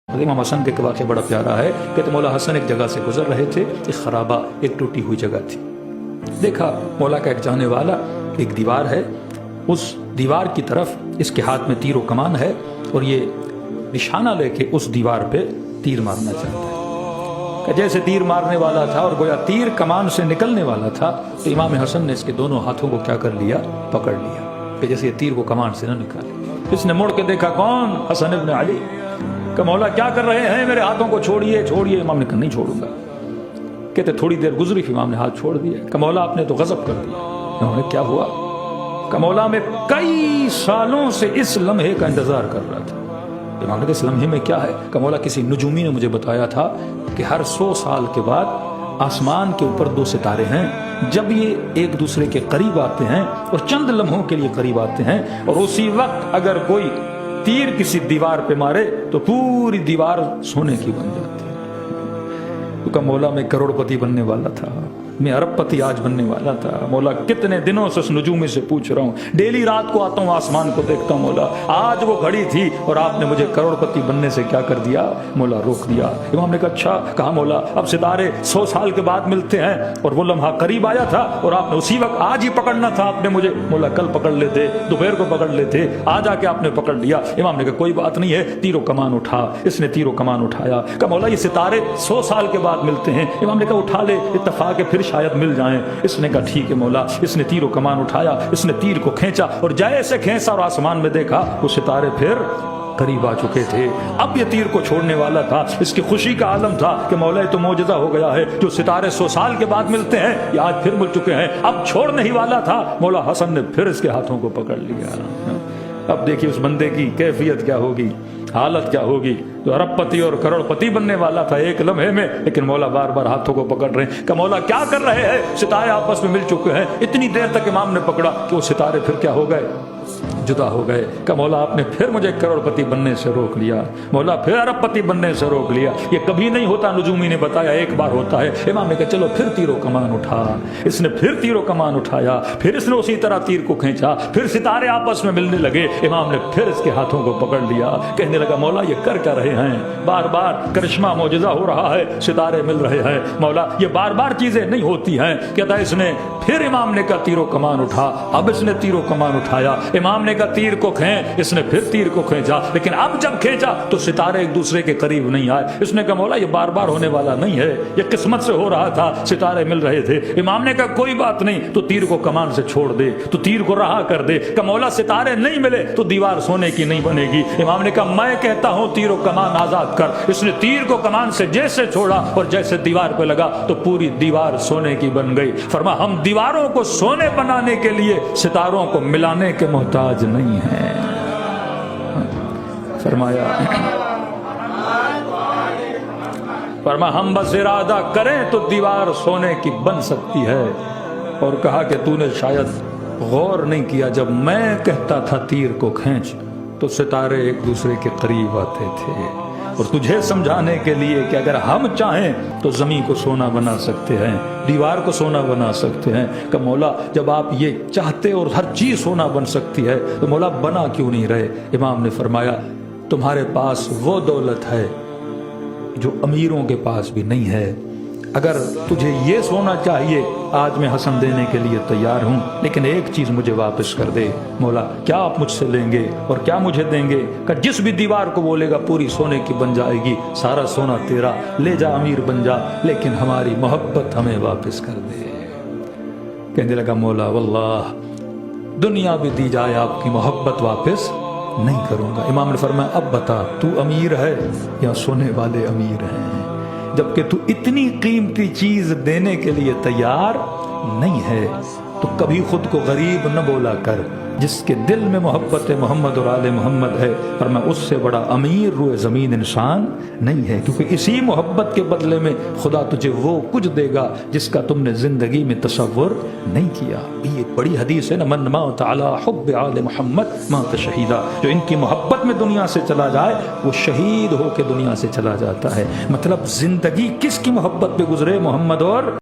इमाम हसन के वाक़या बड़ा प्यारा है कि मौला हसन एक जगह से गुजर रहे थे, एक खराबा, एक टूटी हुई जगह थी। देखा मौला का एक जाने वाला, एक दीवार है, उस दीवार की तरफ इसके हाथ में तीर व कमान है और ये निशाना लेके उस दीवार पे तीर मारना चाहता है। कि जैसे तीर मारने वाला था और गोया तीर कमान से निकलने वाला था, तो इमाम हसन ने इसके दोनों हाथों को क्या कर लिया, पकड़ लिया कि जैसे ये तीर को कमान से न निकाले। इसने मुड़ के देखा, कौन? हसन इब्न अली। कि मौला क्या कर रहे हैं, मेरे हाथों को छोड़िए छोड़िए। इमाम ने कहा नहीं छोड़ूंगा। कहते थोड़ी देर गुजरी, इमाम ने हाथ छोड़ दिया। कि मौला आपने तो गजब कर दिया। इन्होंने क्या हुआ? कि मौला मैं कई सालों से इस लम्हे का इंतजार कर रहा था। इमाम ने कहा इस लम्हे में क्या है? कि मौला किसी नुजूमी ने मुझे बताया था कि हर 100 साल के बाद आसमान के ऊपर 2 सितारे हैं, जब ये एक दूसरे के करीब आते हैं और चंद लम्हों के लिए करीब आते हैं, और उसी वक्त अगर कोई तीर किसी दीवार पे मारे तो पूरी दीवार सोने की बन जाती है। तो मौला मैं करोड़पति बनने वाला था, मैं अरबपति आज बनने वाला था। मौला कितने दिनों से उस नजूमी से पूछ रहा हूँ, डेली रात को आता हूँ, आसमान को देखता हूँ। मौला आज वो घड़ी थी और आपने मुझे करोड़पति बनने से क्या कर दिया? मौला रोक दिया। इमाम ने कहा अच्छा। कहा मौला अब सितारे 100 साल के बाद मिलते हैं और वो लम्हा करीब आया था और आपने उसी वक्त आज ही पकड़ना था आपने मुझे। मौला कल पकड़ लेते, दोपहर को पकड़ लेते, आज आके आपने पकड़ लिया। इमाम ने कहा कोई बात नहीं है, तीरो कमान उठा। इसने तीरो कमान उठाया। कहा मौला ये सितारे 100 साल के बाद मिलते हैं। इमाम ने कहा उठा ले, इत्तफाक है फिर शायद मिल जाएं। इसने कहा ठीक है मौला। इसने तीरो कमान उठाया, इसने तीर को खींचा और जैसे खींचा और आसमान में देखा वो सितारे फिर करीब आ चुके थे। अब ये तीर को छोड़ने वाला था। इसकी खुशी का आलम था कि मौला तो मौजज़ा हो गया है, जो सितारे 100 साल के बाद मिलते हैं ये आज फिर मिल चुके हैं। अब छोड़ने ही वाला था, मौला हसन ने फिर इसके हाथों को पकड़ लिया। अब देखिए उस बंदे की कैफियत क्या होगी, हालत क्या होगी। तो अरबपति और करोड़पति बनने वाला था एक लम्हे में, लेकिन मौला बार बार हाथों को पकड़ रहे हैं। कि मौला क्या कर रहे हैं? सितारे आपस में मिल चुके हैं। इतनी देर तक इमाम ने पकड़ा कि वो सितारे फिर क्या हो गए, जुदा हो गए। कि मौला आपने फिर मुझे करोड़पति बनने से रोक लिया, मौला फिर अरबपति बनने से रोक लिया। ये कभी नहीं होता, नुजूमी ने बताया एक बार होता है। इमाम ने कहा चलो फिर तीरो कमान उठा। इसने फिर तीरो कमान उठाया, फिर इसने उसी तरह तीर को खींचा, फिर सितारे आपस में मिलने लगे। इमाम ने फिर इसके हाथों को पकड़ लिया। कहने लगा मौला ये कर क्या रहे हैं? बार बार करिश्मा मौजज़ा हो रहा है, सितारे मिल रहे हैं। मौला ये बार बार चीजें नहीं होती हैं। कहता इसने फिर इमाम ने कहा तीरो कमान उठा। अब इसने तीरो कमान उठाया। इमाम ने कहा तीर को खींच। इसने फिर तीर को खींचा, लेकिन अब जब खींचा तो सितारे एक दूसरे के करीब नहीं आए। इसने कहा मौला ये बार बार होने वाला नहीं है, ये किस्मत से हो रहा था, सितारे मिल रहे थे। इमाम ने कहा कोई बात नहीं, तो तीर को कमान से छोड़ दे, तो तीर को रहा कर दे। कि मौला सितारे नहीं मिले तो दीवार सोने की नहीं बनेगी। इमाम ने कहा मैं कहता हूं तीरो कमान आजाद कर। इसने तीर को कमान से जैसे छोड़ा और जैसे दीवार पे लगा तो पूरी दीवार सोने की बन गई। फरमा हम दीवारों को सोने बनाने के लिए सितारों को मिलाने के मोहताज नहीं है। फरमा हम बस इरादा करें तो दीवार सोने की बन सकती है। और कहा कि तूने शायद गौर नहीं किया, जब मैं कहता था तीर को खींच तो सितारे एक दूसरे के करीब आते थे। और तुझे समझाने के लिए कि अगर हम चाहें तो जमीन को सोना बना सकते हैं, दीवार को सोना बना सकते हैं। कि मौला जब आप ये चाहते और हर चीज सोना बन सकती है तो मौला बना क्यों नहीं रहे? इमाम ने फरमाया तुम्हारे पास वो दौलत है जो अमीरों के पास भी नहीं है। अगर तुझे ये सोना चाहिए आज मैं हसन देने के लिए तैयार हूं, लेकिन एक चीज मुझे वापस कर दे। मौला क्या आप मुझसे लेंगे और क्या मुझे देंगे? कि जिस भी दीवार को बोलेगा पूरी सोने की बन जाएगी, सारा सोना तेरा, ले जा अमीर बन जा, लेकिन हमारी मोहब्बत हमें वापस कर दे। कहने लगा मौला वल्लाह दुनिया भी दी जाए आपकी मोहब्बत वापस नहीं करूंगा। इमाम ने फरमाया अब बता तू अमीर है या सोने वाले अमीर हैं? जबकि तू इतनी कीमती चीज देने के लिए तैयार नहीं है तो कभी खुद को गरीब न बोला कर। जिसके दिल में मोहब्बत मोहम्मद और आले मोहम्मद है, पर मैं उससे बड़ा अमीर रूए ज़मीन इंसान नहीं है। क्योंकि इसी मोहब्बत के बदले में खुदा तुझे वो कुछ देगा जिसका तुमने जिंदगी में तसव्वुर नहीं किया। ये बड़ी हदीस है ना, मन मात अला हुब्ब आले मोहम्मद मात शहीदा। जो इनकी मोहब्बत में दुनिया से चला जाए वो शहीद होकर दुनिया से चला जाता है। मतलब जिंदगी किसकी मोहब्बत पे गुजरे? मोहम्मद और